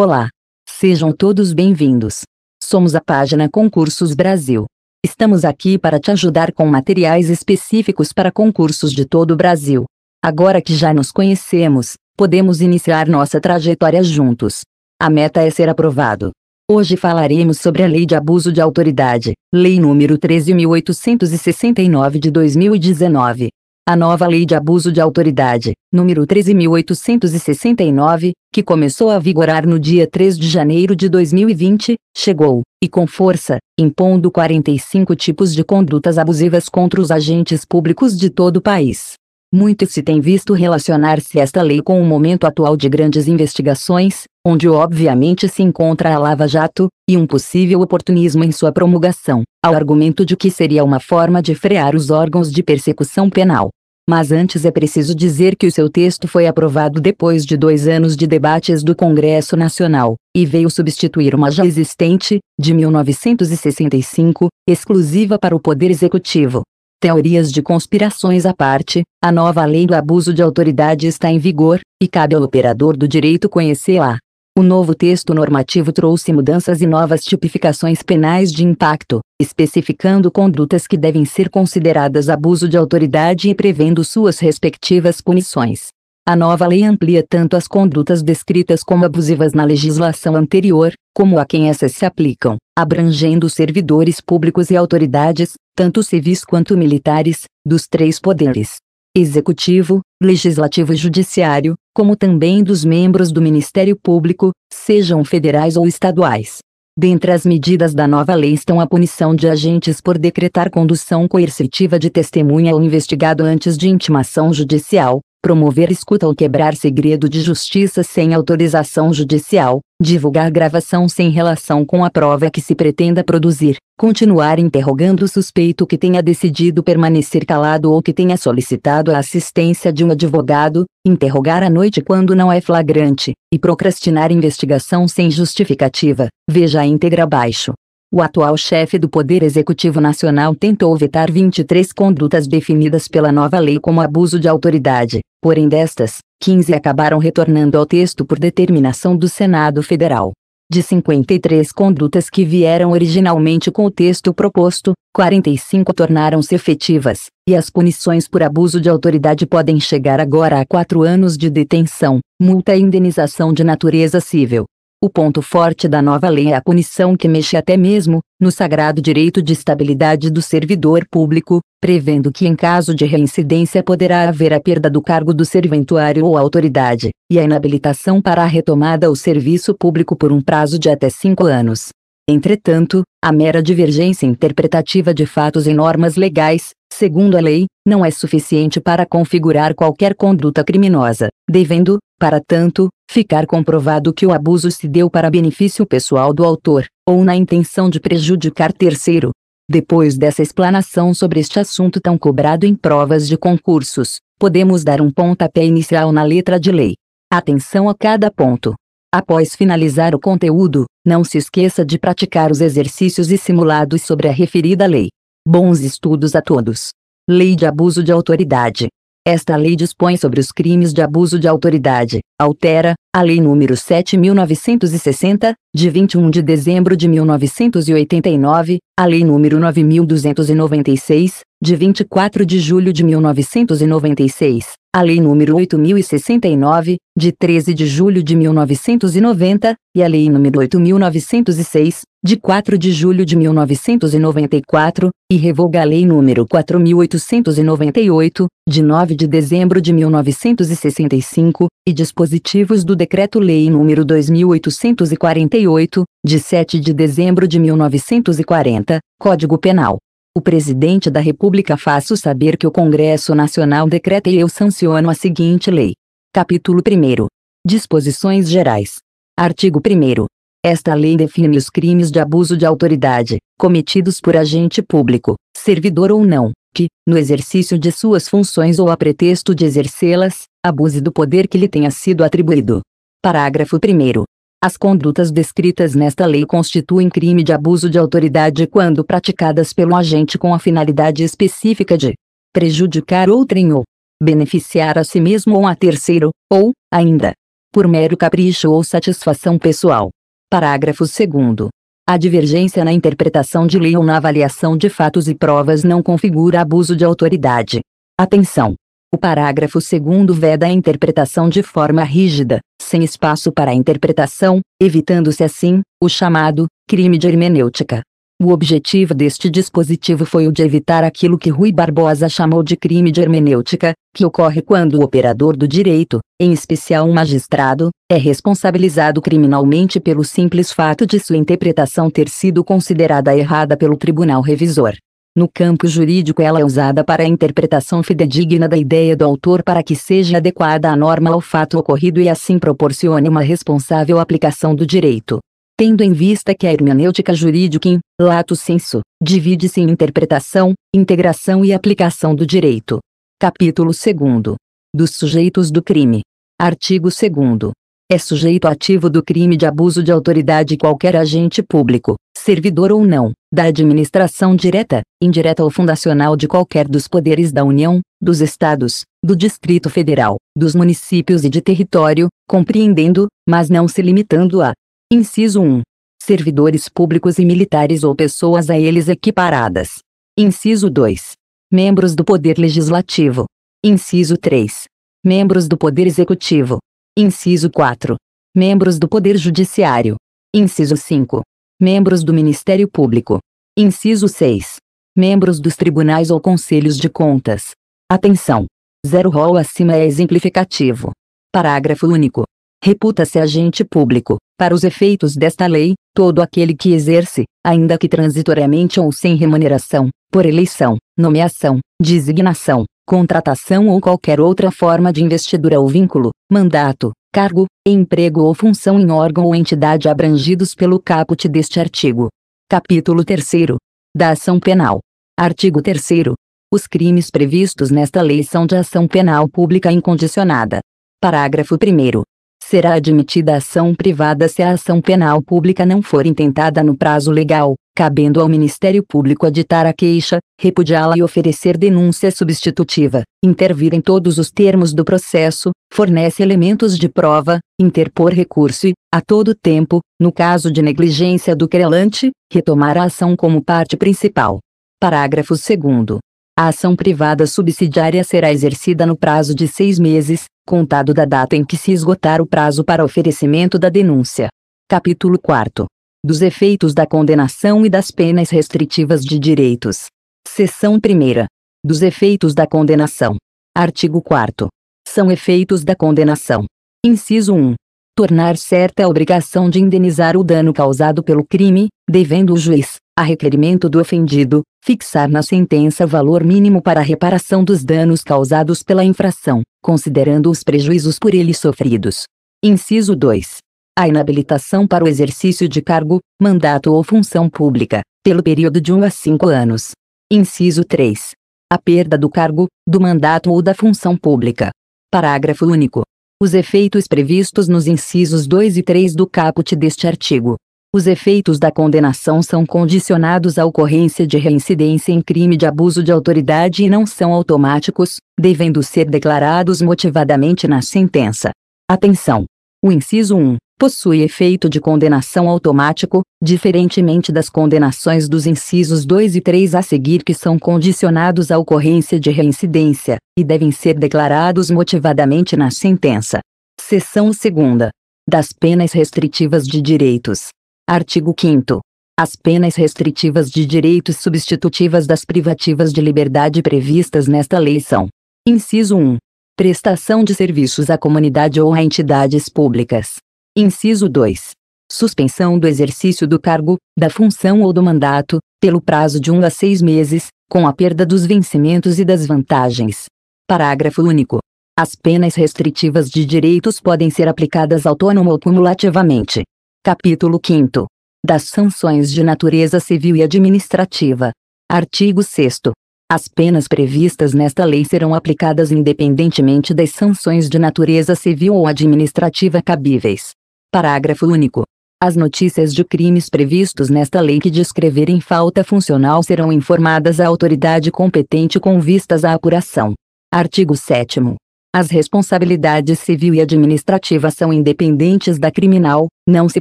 Olá! Sejam todos bem-vindos. Somos a página Concursos Brasil. Estamos aqui para te ajudar com materiais específicos para concursos de todo o Brasil. Agora que já nos conhecemos, podemos iniciar nossa trajetória juntos. A meta é ser aprovado. Hoje falaremos sobre a Lei de Abuso de Autoridade, Lei nº 13.869 de 2019. A nova Lei de Abuso de Autoridade, número 13.869, que começou a vigorar no dia 3 de janeiro de 2020, chegou, e com força, impondo 45 tipos de condutas abusivas contra os agentes públicos de todo o país. Muito se tem visto relacionar-se esta lei com o momento atual de grandes investigações, onde obviamente se encontra a Lava Jato, e um possível oportunismo em sua promulgação, ao argumento de que seria uma forma de frear os órgãos de persecução penal. Mas antes é preciso dizer que o seu texto foi aprovado depois de 2 anos de debates do Congresso Nacional, e veio substituir uma já existente, de 1965, exclusiva para o Poder Executivo. Teorias de conspirações à parte, a nova Lei do Abuso de Autoridade está em vigor, e cabe ao operador do direito conhecê-la. O novo texto normativo trouxe mudanças e novas tipificações penais de impacto, especificando condutas que devem ser consideradas abuso de autoridade e prevendo suas respectivas punições. A nova lei amplia tanto as condutas descritas como abusivas na legislação anterior, como a quem essas se aplicam, abrangendo servidores públicos e autoridades, tanto civis quanto militares, dos 3 poderes: Executivo, Legislativo e Judiciário, como também dos membros do Ministério Público, sejam federais ou estaduais. Dentre as medidas da nova lei estão a punição de agentes por decretar condução coercitiva de testemunha ou investigado antes de intimação judicial, promover escuta ou quebrar segredo de justiça sem autorização judicial, divulgar gravação sem relação com a prova que se pretenda produzir, continuar interrogando o suspeito que tenha decidido permanecer calado ou que tenha solicitado a assistência de um advogado, interrogar à noite quando não é flagrante, e procrastinar investigação sem justificativa. Veja a íntegra abaixo. O atual chefe do Poder Executivo Nacional tentou vetar 23 condutas definidas pela nova lei como abuso de autoridade, porém destas, 15 acabaram retornando ao texto por determinação do Senado Federal. De 53 condutas que vieram originalmente com o texto proposto, 45 tornaram-se efetivas, e as punições por abuso de autoridade podem chegar agora a 4 anos de detenção, multa e indenização de natureza civil. O ponto forte da nova lei é a punição que mexe até mesmo no sagrado direito de estabilidade do servidor público, prevendo que em caso de reincidência poderá haver a perda do cargo do serventuário ou autoridade, e a inabilitação para a retomada ao serviço público por um prazo de até 5 anos. Entretanto, a mera divergência interpretativa de fatos em normas legais, segundo a lei, não é suficiente para configurar qualquer conduta criminosa, devendo, para tanto, ficar comprovado que o abuso se deu para benefício pessoal do autor, ou na intenção de prejudicar terceiro. Depois dessa explanação sobre este assunto tão cobrado em provas de concursos, podemos dar um pontapé inicial na letra de lei. Atenção a cada ponto. Após finalizar o conteúdo, não se esqueça de praticar os exercícios e simulados sobre a referida lei. Bons estudos a todos. Lei de Abuso de Autoridade. Esta lei dispõe sobre os crimes de abuso de autoridade, altera a Lei nº 7.960, de 21 de dezembro de 1989, a Lei nº 9.296, de 24 de julho de 1996, a Lei nº 8.069, de 13 de julho de 1990, e a Lei nº 8.906, de 4 de julho de 1994, e revoga a Lei nº 4.898, de 9 de dezembro de 1965, e dispositivos do Decreto-Lei nº 2.848, de 7 de dezembro de 1940, Código Penal. O Presidente da República faço saber que o Congresso Nacional decreta e eu sanciono a seguinte lei. Capítulo 1º. Disposições Gerais. Artigo 1º. Esta lei define os crimes de abuso de autoridade, cometidos por agente público, servidor ou não, que, no exercício de suas funções ou a pretexto de exercê-las, abuse do poder que lhe tenha sido atribuído. Parágrafo 1º. As condutas descritas nesta lei constituem crime de abuso de autoridade quando praticadas pelo agente com a finalidade específica de prejudicar outrem ou beneficiar a si mesmo ou a terceiro, ou, ainda, por mero capricho ou satisfação pessoal. Parágrafo 2º. A divergência na interpretação de lei ou na avaliação de fatos e provas não configura abuso de autoridade. Atenção! O parágrafo 2º veda a interpretação de forma rígida, sem espaço para a interpretação, evitando-se assim, o chamado crime de hermenêutica. O objetivo deste dispositivo foi o de evitar aquilo que Rui Barbosa chamou de crime de hermenêutica, que ocorre quando o operador do direito, em especial um magistrado, é responsabilizado criminalmente pelo simples fato de sua interpretação ter sido considerada errada pelo tribunal revisor. No campo jurídico, ela é usada para a interpretação fidedigna da ideia do autor para que seja adequada a norma ao fato ocorrido e assim proporcione uma responsável aplicação do direito. Tendo em vista que a hermenêutica jurídica, in lato sensu, divide-se em interpretação, integração e aplicação do direito. Capítulo 2º. Dos sujeitos do crime. Artigo 2º. É sujeito ativo do crime de abuso de autoridade qualquer agente público, servidor ou não, da administração direta, indireta ou fundacional de qualquer dos poderes da União, dos Estados, do Distrito Federal, dos municípios e de território, compreendendo, mas não se limitando a: Inciso 1. Servidores públicos e militares ou pessoas a eles equiparadas. Inciso 2. Membros do Poder Legislativo. Inciso 3. Membros do Poder Executivo. Inciso 4. Membros do Poder Judiciário. Inciso 5. Membros do Ministério Público. Inciso 6. Membros dos tribunais ou conselhos de contas. Atenção! 0 rol acima é exemplificativo. Parágrafo único. Reputa-se agente público, para os efeitos desta lei, todo aquele que exerce, ainda que transitoriamente ou sem remuneração, por eleição, nomeação, designação, contratação ou qualquer outra forma de investidura ou vínculo, mandato, cargo, emprego ou função em órgão ou entidade abrangidos pelo caput deste artigo. Capítulo 3º. Da ação penal. Artigo 3º. Os crimes previstos nesta lei são de ação penal pública incondicionada. Parágrafo 1º. Será admitida a ação privada se a ação penal pública não for intentada no prazo legal, cabendo ao Ministério Público aditar a queixa, repudiá-la e oferecer denúncia substitutiva, intervir em todos os termos do processo, fornece elementos de prova, interpor recurso e, a todo tempo, no caso de negligência do querelante, retomar a ação como parte principal. Parágrafo 2º. A ação privada subsidiária será exercida no prazo de 6 meses, contado da data em que se esgotar o prazo para oferecimento da denúncia. Capítulo 4. Dos efeitos da condenação e das penas restritivas de direitos. Seção 1ª. Dos efeitos da condenação. Artigo 4º. São efeitos da condenação. Inciso 1. Tornar certa a obrigação de indenizar o dano causado pelo crime, devendo o juiz, a requerimento do ofendido, fixar na sentença valor mínimo para a reparação dos danos causados pela infração, considerando os prejuízos por ele sofridos. Inciso 2. A inabilitação para o exercício de cargo, mandato ou função pública, pelo período de 1 a 5 anos. Inciso 3. A perda do cargo, do mandato ou da função pública. Parágrafo único. Os efeitos previstos nos incisos 2 e 3 do caput deste artigo. Os efeitos da condenação são condicionados à ocorrência de reincidência em crime de abuso de autoridade e não são automáticos, devendo ser declarados motivadamente na sentença. Atenção! O inciso 1 possui efeito de condenação automático, diferentemente das condenações dos incisos 2 e 3 a seguir, que são condicionados à ocorrência de reincidência, e devem ser declarados motivadamente na sentença. Seção 2ª. Das penas restritivas de direitos. Artigo 5º. As penas restritivas de direitos substitutivas das privativas de liberdade previstas nesta lei são: Inciso 1. Prestação de serviços à comunidade ou a entidades públicas. Inciso 2. Suspensão do exercício do cargo, da função ou do mandato, pelo prazo de 1 a 6 meses, com a perda dos vencimentos e das vantagens. Parágrafo único. As penas restritivas de direitos podem ser aplicadas autônoma ou cumulativamente. Capítulo 5º. Das sanções de natureza civil e administrativa. Artigo 6º. As penas previstas nesta lei serão aplicadas independentemente das sanções de natureza civil ou administrativa cabíveis. Parágrafo único. As notícias de crimes previstos nesta lei que descreverem falta funcional serão informadas à autoridade competente com vistas à apuração. Artigo 7º. As responsabilidades civil e administrativa são independentes da criminal, não se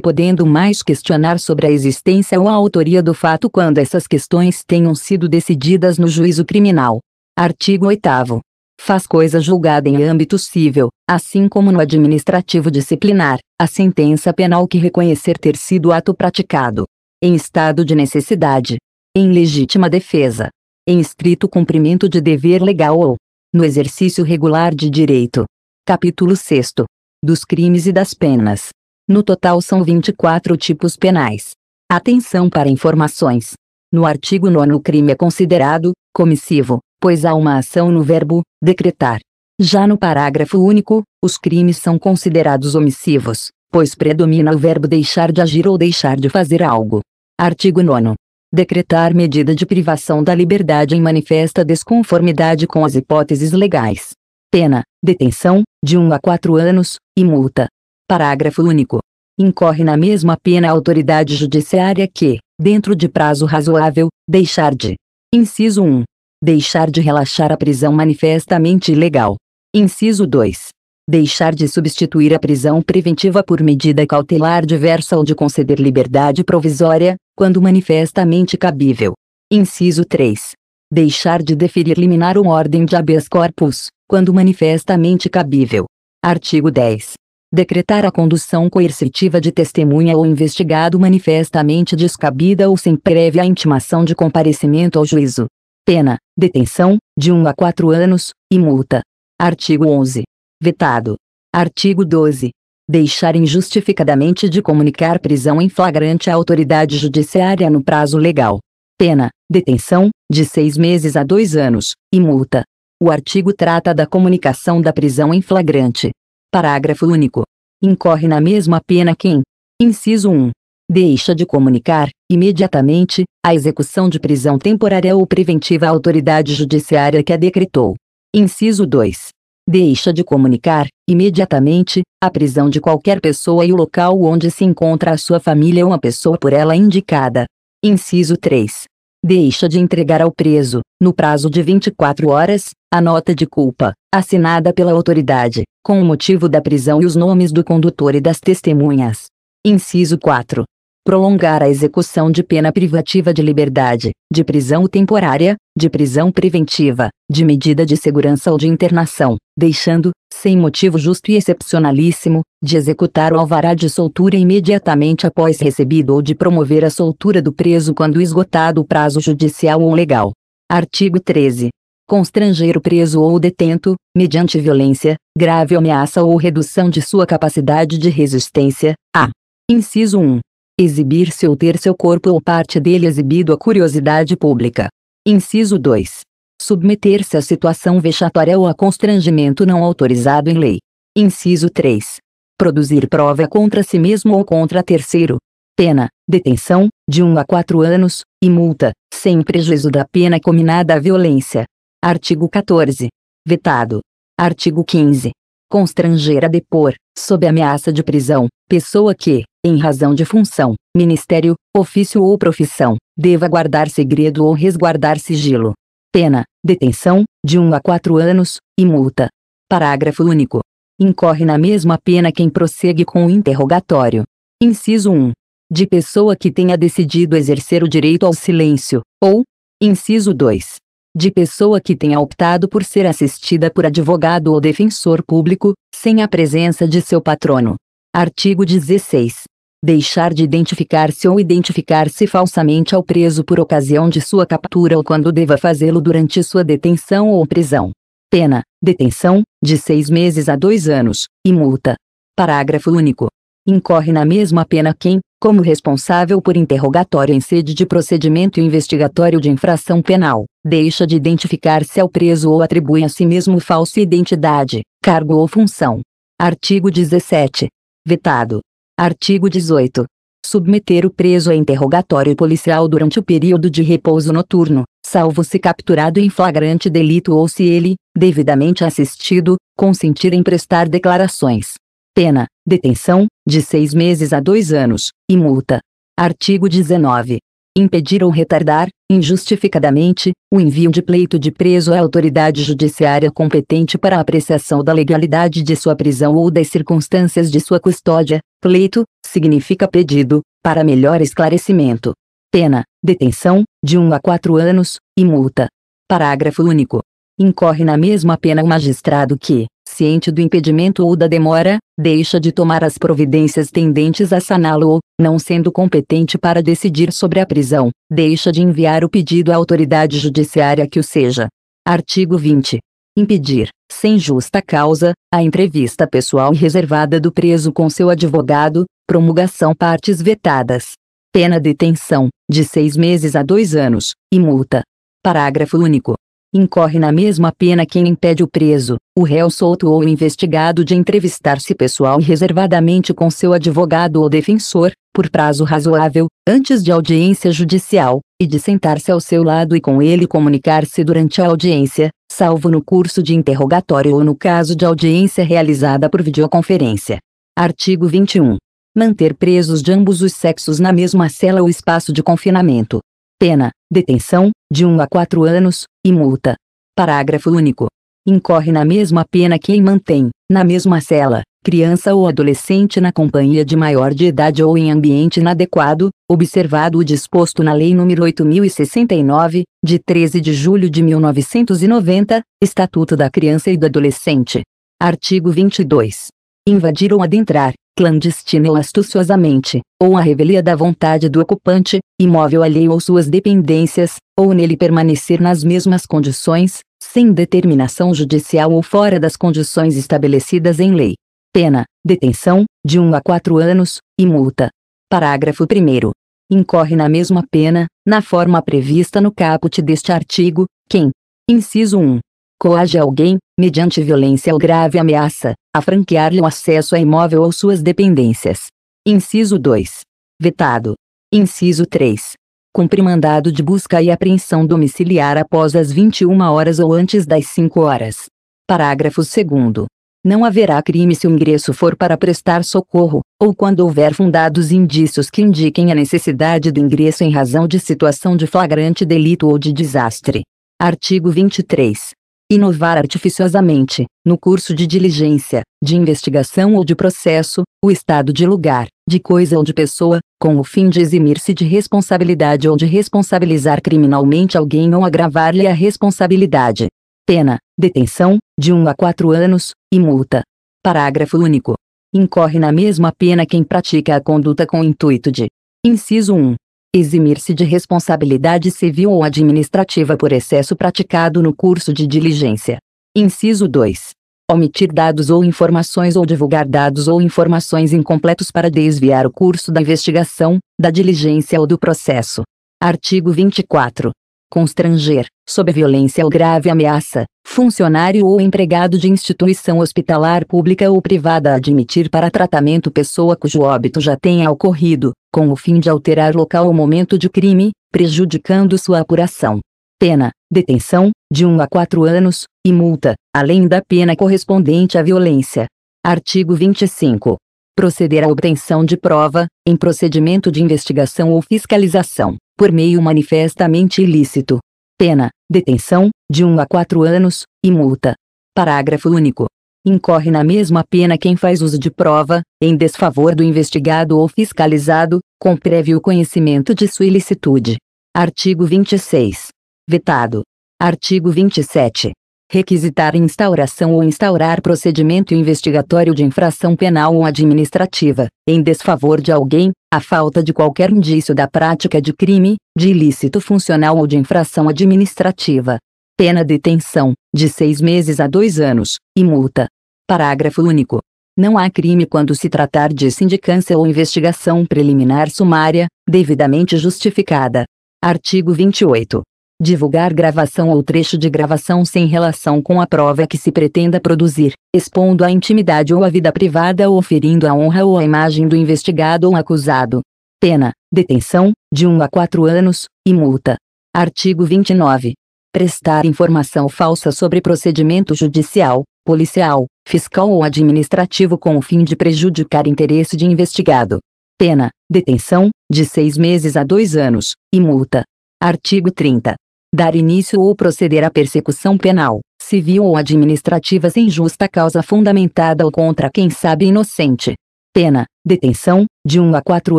podendo mais questionar sobre a existência ou a autoria do fato quando essas questões tenham sido decididas no juízo criminal. Artigo 8º. Faz coisa julgada em âmbito civil, assim como no administrativo disciplinar, a sentença penal que reconhecer ter sido o ato praticado em estado de necessidade, em legítima defesa, em estrito cumprimento de dever legal ou no exercício regular de direito. Capítulo 6º. Dos crimes e das penas. No total são 24 tipos penais. Atenção para informações. No artigo 9º, o crime é considerado comissivo, pois há uma ação no verbo decretar. Já no parágrafo único, os crimes são considerados omissivos, pois predomina o verbo deixar de agir ou deixar de fazer algo. Artigo 9º. Decretar medida de privação da liberdade em manifesta desconformidade com as hipóteses legais. Pena, detenção, de 1 a 4 anos, e multa. Parágrafo único. Incorre na mesma pena a autoridade judiciária que, dentro de prazo razoável, deixar de. Inciso 1. Deixar de relaxar a prisão manifestamente ilegal. Inciso 2. Deixar de substituir a prisão preventiva por medida cautelar diversa ou de conceder liberdade provisória, quando manifestamente cabível. Inciso 3. Deixar de deferir liminar ou ordem de habeas corpus, quando manifestamente cabível. Artigo 10. Decretar a condução coercitiva de testemunha ou investigado manifestamente descabida ou sem prévia intimação de comparecimento ao juízo. Pena, detenção, de 1 a 4 anos, e multa. Artigo 11. Vetado. Artigo 12. Deixar injustificadamente de comunicar prisão em flagrante à autoridade judiciária no prazo legal. Pena, detenção, de 6 meses a 2 anos, e multa. O artigo trata da comunicação da prisão em flagrante. Parágrafo único. Incorre na mesma pena quem: inciso 1. Deixa de comunicar, imediatamente, a execução de prisão temporária ou preventiva à autoridade judiciária que a decretou. Inciso 2. Deixa de comunicar, imediatamente, a prisão de qualquer pessoa e o local onde se encontra a sua família ou a pessoa por ela indicada. Inciso 3. Deixa de entregar ao preso, no prazo de 24 horas, a nota de culpa, assinada pela autoridade, com o motivo da prisão e os nomes do condutor e das testemunhas. Inciso 4. Prolongar a execução de pena privativa de liberdade, de prisão temporária, de prisão preventiva, de medida de segurança ou de internação, deixando, sem motivo justo e excepcionalíssimo, de executar o alvará de soltura imediatamente após recebido ou de promover a soltura do preso quando esgotado o prazo judicial ou legal. Artigo 13. Constranger o preso ou detento, mediante violência, grave ameaça ou redução de sua capacidade de resistência, a. Inciso 1. Exibir-se ou ter seu corpo ou parte dele exibido à curiosidade pública. Inciso 2. Submeter-se a situação vexatória ou a constrangimento não autorizado em lei. Inciso 3. Produzir prova contra si mesmo ou contra terceiro. Pena, detenção, de 1 a 4 anos, e multa, sem prejuízo da pena cominada à violência. Artigo 14. Vetado. Artigo 15. Constranger a depor, sob ameaça de prisão, pessoa que, em razão de função, ministério, ofício ou profissão, deva guardar segredo ou resguardar sigilo. Pena, detenção, de 1 a 4 anos, e multa. Parágrafo único. Incorre na mesma pena quem prossegue com o interrogatório. Inciso 1. De pessoa que tenha decidido exercer o direito ao silêncio, ou, inciso 2. De pessoa que tenha optado por ser assistida por advogado ou defensor público, sem a presença de seu patrono. Artigo 16. Deixar de identificar-se ou identificar-se falsamente ao preso por ocasião de sua captura ou quando deva fazê-lo durante sua detenção ou prisão. Pena, detenção, de 6 meses a 2 anos, e multa. Parágrafo único. Incorre na mesma pena quem, como responsável por interrogatório em sede de procedimento investigatório de infração penal, deixa de identificar-se ao preso ou atribui a si mesmo falsa identidade, cargo ou função. Artigo 17. Vetado. Artigo 18. Submeter o preso a interrogatório policial durante o período de repouso noturno, salvo se capturado em flagrante delito ou se ele, devidamente assistido, consentir em prestar declarações. Pena, detenção, de 6 meses a 2 anos, e multa. Artigo 19. Impedir ou retardar, injustificadamente, o envio de pleito de preso à autoridade judiciária competente para a apreciação da legalidade de sua prisão ou das circunstâncias de sua custódia. Pleito significa pedido, para melhor esclarecimento. Pena: detenção, de 1 a 4 anos, e multa. Parágrafo único. Incorre na mesma pena o magistrado que, ciente do impedimento ou da demora, deixa de tomar as providências tendentes a saná-lo ou, não sendo competente para decidir sobre a prisão, deixa de enviar o pedido à autoridade judiciária que o seja. Artigo 20. Impedir, sem justa causa, a entrevista pessoal e reservada do preso com seu advogado. Promulgação partes vetadas. Pena: detenção, de 6 meses a 2 anos, e multa. Parágrafo único. Incorre na mesma pena quem impede o preso, o réu solto ou o investigado de entrevistar-se pessoal e reservadamente com seu advogado ou defensor, por prazo razoável, antes de audiência judicial, e de sentar-se ao seu lado e com ele comunicar-se durante a audiência, salvo no curso de interrogatório ou no caso de audiência realizada por videoconferência. Artigo 21. Manter presos de ambos os sexos na mesma cela ou espaço de confinamento. Pena: detenção, de 1 a 4 anos, e multa. Parágrafo único. Incorre na mesma pena quem mantém, na mesma cela, criança ou adolescente na companhia de maior de idade ou em ambiente inadequado, observado o disposto na Lei nº 8.069, de 13 de julho de 1990, Estatuto da Criança e do Adolescente. Artigo 22. Invadir ou adentrar, clandestina ou astuciosamente, ou à revelia da vontade do ocupante, imóvel alheio ou suas dependências, ou nele permanecer nas mesmas condições, sem determinação judicial ou fora das condições estabelecidas em lei. Pena: detenção, de 1 a 4 anos, e multa. Parágrafo 1º. Incorre na mesma pena, na forma prevista no caput deste artigo, quem: inciso 1. Coage alguém, mediante violência ou grave ameaça, a franquear-lhe o acesso a imóvel ou suas dependências. Inciso 2. Vetado. Inciso 3. Cumpre mandado de busca e apreensão domiciliar após as 21 horas ou antes das 5 horas. Parágrafo 2º. Não haverá crime se o ingresso for para prestar socorro, ou quando houver fundados indícios que indiquem a necessidade do ingresso em razão de situação de flagrante delito ou de desastre. Artigo 23. Inovar artificiosamente, no curso de diligência, de investigação ou de processo, o estado de lugar, de coisa ou de pessoa, com o fim de eximir-se de responsabilidade ou de responsabilizar criminalmente alguém ou agravar-lhe a responsabilidade. Pena: detenção, de 1 a 4 anos, e multa. Parágrafo único. Incorre na mesma pena quem pratica a conduta com o intuito de: inciso 1. Eximir-se de responsabilidade civil ou administrativa por excesso praticado no curso de diligência. Inciso 2. Omitir dados ou informações ou divulgar dados ou informações incompletos para desviar o curso da investigação, da diligência ou do processo. Artigo 24. Constranger, sob violência ou grave ameaça, funcionário ou empregado de instituição hospitalar pública ou privada a admitir para tratamento pessoa cujo óbito já tenha ocorrido, com o fim de alterar local ou momento de crime, prejudicando sua apuração. Pena: detenção, de 1 a 4 anos, e multa, além da pena correspondente à violência. Artigo 25. Proceder à obtenção de prova, em procedimento de investigação ou fiscalização, por meio manifestamente ilícito. Pena: detenção, de 1 a 4 anos, e multa. Parágrafo único. Incorre na mesma pena quem faz uso de prova, em desfavor do investigado ou fiscalizado, com prévio conhecimento de sua ilicitude. Artigo 26. Vetado. Artigo 27. Requisitar instauração ou instaurar procedimento investigatório de infração penal ou administrativa, em desfavor de alguém, à falta de qualquer indício da prática de crime, de ilícito funcional ou de infração administrativa. Pena: detenção, de 6 meses a 2 anos, e multa. Parágrafo único. Não há crime quando se tratar de sindicância ou investigação preliminar sumária, devidamente justificada. Artigo 28. Divulgar gravação ou trecho de gravação sem relação com a prova que se pretenda produzir, expondo a intimidade ou a vida privada ou ferindo a honra ou a imagem do investigado ou acusado. Pena: detenção, de 1 a 4 anos, e multa. Artigo 29. Prestar informação falsa sobre procedimento judicial, policial, fiscal ou administrativo com o fim de prejudicar interesse de investigado. Pena, detenção, de 6 meses a 2 anos, e multa. Artigo 30. Dar início ou proceder à persecução penal, civil ou administrativa sem justa causa fundamentada ou contra quem sabe inocente. Pena, detenção, de 1 a 4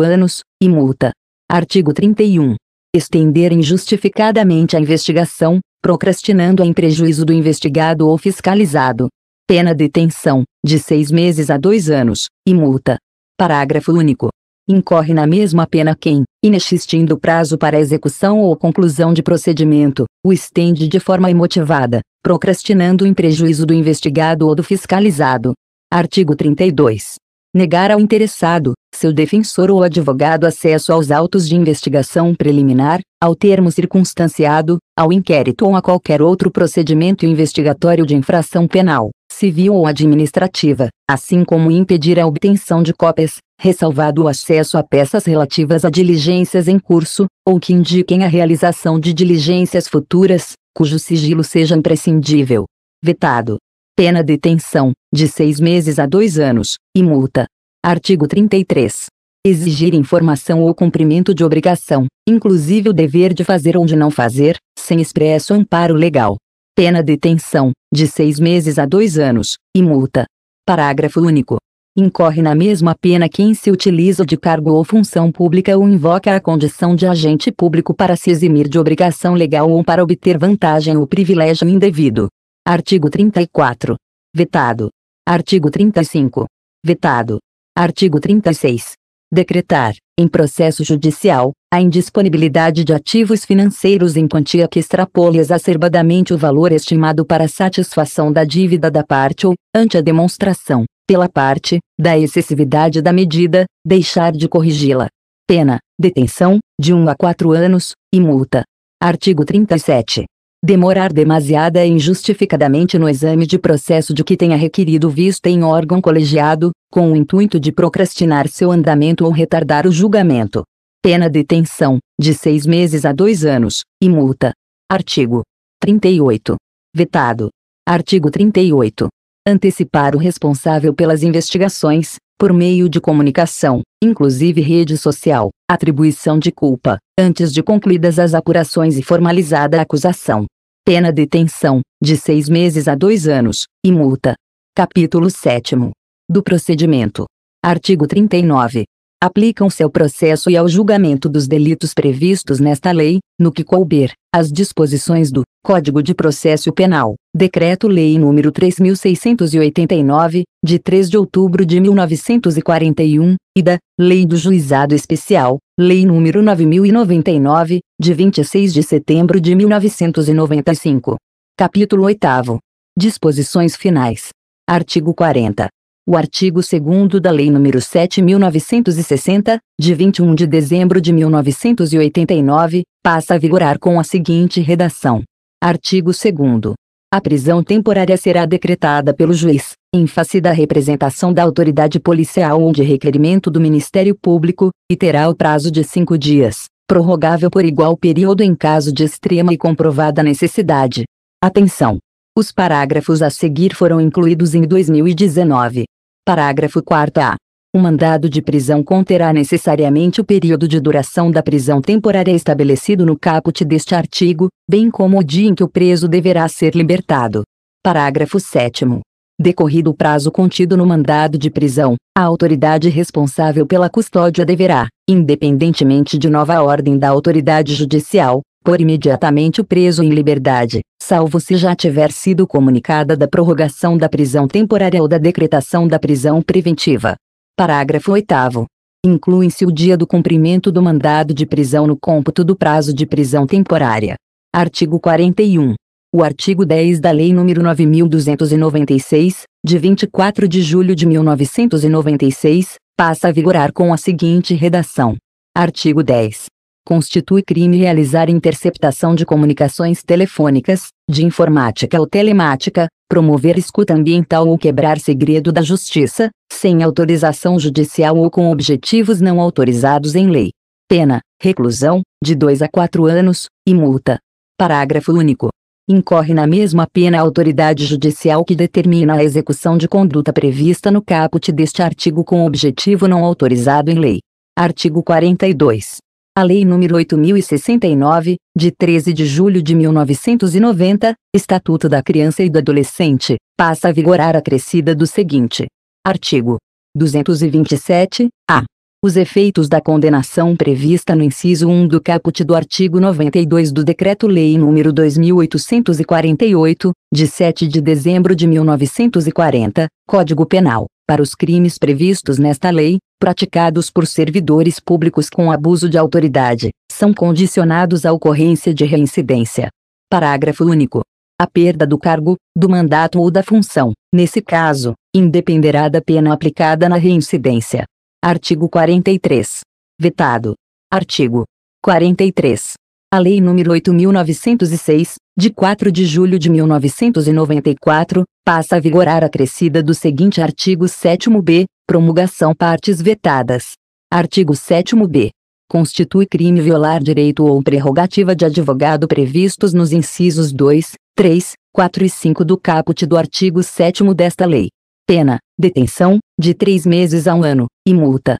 anos, e multa. Artigo 31. Estender injustificadamente a investigação, procrastinando-a em prejuízo do investigado ou fiscalizado. Pena detenção, de 6 meses a 2 anos, e multa. Parágrafo único. Incorre na mesma pena quem, inexistindo prazo para execução ou conclusão de procedimento, o estende de forma imotivada, procrastinando em prejuízo do investigado ou do fiscalizado. Artigo 32. Negar ao interessado, seu defensor ou advogado acesso aos autos de investigação preliminar, ao termo circunstanciado, ao inquérito ou a qualquer outro procedimento investigatório de infração penal, civil ou administrativa, assim como impedir a obtenção de cópias, ressalvado o acesso a peças relativas a diligências em curso, ou que indiquem a realização de diligências futuras, cujo sigilo seja imprescindível. Vetado. Pena detenção, de 6 meses a 2 anos, e multa. Artigo 33. Exigir informação ou cumprimento de obrigação, inclusive o dever de fazer ou de não fazer, sem expresso amparo legal. Pena detenção, de 6 meses a 2 anos, e multa. Parágrafo único. Incorre na mesma pena quem se utiliza de cargo ou função pública ou invoca a condição de agente público para se eximir de obrigação legal ou para obter vantagem ou privilégio indevido. Artigo 34. Vetado. Artigo 35. Vetado. Artigo 36. Decretar, em processo judicial, a indisponibilidade de ativos financeiros em quantia que extrapole exacerbadamente o valor estimado para satisfação da dívida da parte ou, ante a demonstração, pela parte, da excessividade da medida, deixar de corrigi-la. Pena, detenção, de 1 a 4 anos, e multa. Artigo 37. Demorar demasiada e injustificadamente no exame de processo de que tenha requerido vista em órgão colegiado, com o intuito de procrastinar seu andamento ou retardar o julgamento. Pena detenção, de 6 meses a 2 anos, e multa. Artigo 38. Vetado. Artigo 38. Antecipar o responsável pelas investigações, por meio de comunicação, inclusive rede social, atribuição de culpa, antes de concluídas as apurações e formalizada a acusação. Pena detenção, de 6 meses a 2 anos, e multa. Capítulo 7º. Do procedimento. Artigo 39. Aplicam-se ao processo e ao julgamento dos delitos previstos nesta lei, no que couber, as disposições do Código de Processo Penal, Decreto-Lei nº 3.689, de 3 de outubro de 1941, e da Lei do Juizado Especial, Lei nº 9.099, de 26 de setembro de 1995. Capítulo 8º. Disposições finais. Artigo 40. O artigo 2º da Lei nº 7.960, de 21 de dezembro de 1989, passa a vigorar com a seguinte redação. Artigo 2º. A prisão temporária será decretada pelo juiz, em face da representação da autoridade policial ou de requerimento do Ministério Público, e terá o prazo de 5 dias, prorrogável por igual período em caso de extrema e comprovada necessidade. Atenção! Os parágrafos a seguir foram incluídos em 2019. Parágrafo 4º-A. O mandado de prisão conterá necessariamente o período de duração da prisão temporária estabelecido no caput deste artigo, bem como o dia em que o preso deverá ser libertado. Parágrafo 7º. Decorrido o prazo contido no mandado de prisão, a autoridade responsável pela custódia deverá, independentemente de nova ordem da autoridade judicial, pôr imediatamente o preso em liberdade, salvo se já tiver sido comunicada da prorrogação da prisão temporária ou da decretação da prisão preventiva. Parágrafo 8º. Inclui-se o dia do cumprimento do mandado de prisão no cômputo do prazo de prisão temporária. Artigo 41. O artigo 10 da Lei nº 9.296, de 24 de julho de 1996, passa a vigorar com a seguinte redação. Artigo 10. Constitui crime realizar interceptação de comunicações telefônicas, de informática ou telemática, promover escuta ambiental ou quebrar segredo da justiça, sem autorização judicial ou com objetivos não autorizados em lei. Pena, reclusão, de 2 a 4 anos, e multa. Parágrafo único. Incorre na mesma pena a autoridade judicial que determina a execução de conduta prevista no caput deste artigo com objetivo não autorizado em lei. Artigo 42. A Lei nº 8.069, de 13 de julho de 1990, Estatuto da Criança e do Adolescente, passa a vigorar acrescida do seguinte. Artigo 227-A. Os efeitos da condenação prevista no inciso 1 do caput do artigo 92 do Decreto-Lei nº 2.848, de 7 de dezembro de 1940, Código Penal, para os crimes previstos nesta lei, praticados por servidores públicos com abuso de autoridade, são condicionados à ocorrência de reincidência. Parágrafo único. A perda do cargo, do mandato ou da função, nesse caso, independerá da pena aplicada na reincidência. Artigo 43. Vetado. Artigo 43. A Lei nº 8.906, de 4 de julho de 1994, passa a vigorar acrescida do seguinte artigo 7º-B, promulgação partes vetadas. Artigo 7º-B. Constitui crime violar direito ou prerrogativa de advogado previstos nos incisos 2, 3, 4 e 5 do caput do artigo 7º desta lei. Pena, detenção, de 3 meses a 1 ano, e multa.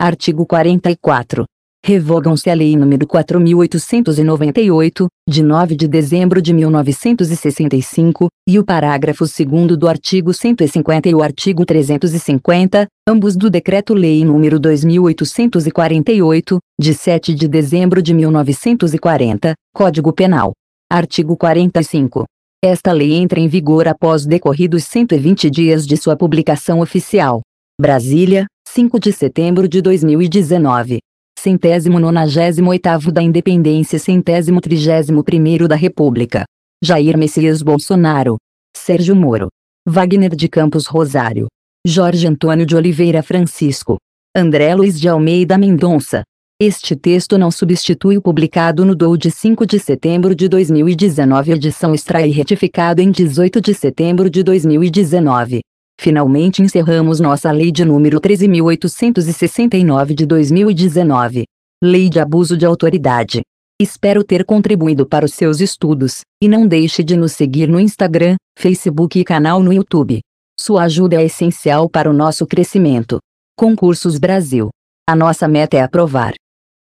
Artigo 44. Revogam-se a Lei nº 4.898, de 9 de dezembro de 1965, e o parágrafo 2º do artigo 150 e o artigo 350, ambos do Decreto-Lei nº 2.848, de 7 de dezembro de 1940, Código Penal. Artigo 45. Esta lei entra em vigor após decorridos 120 dias de sua publicação oficial. Brasília, 5 de setembro de 2019. 198º da Independência, 131º da República. Jair Messias Bolsonaro. Sérgio Moro. Wagner de Campos Rosário. Jorge Antônio de Oliveira Francisco. André Luiz de Almeida Mendonça. Este texto não substitui o publicado no DOU de 5 de setembro de 2019, edição extra e retificado em 18 de setembro de 2019. Finalmente encerramos nossa Lei de número 13.869 de 2019. Lei de Abuso de Autoridade. Espero ter contribuído para os seus estudos, e não deixe de nos seguir no Instagram, Facebook e canal no YouTube. Sua ajuda é essencial para o nosso crescimento. Concursos Brasil. A nossa meta é aprovar.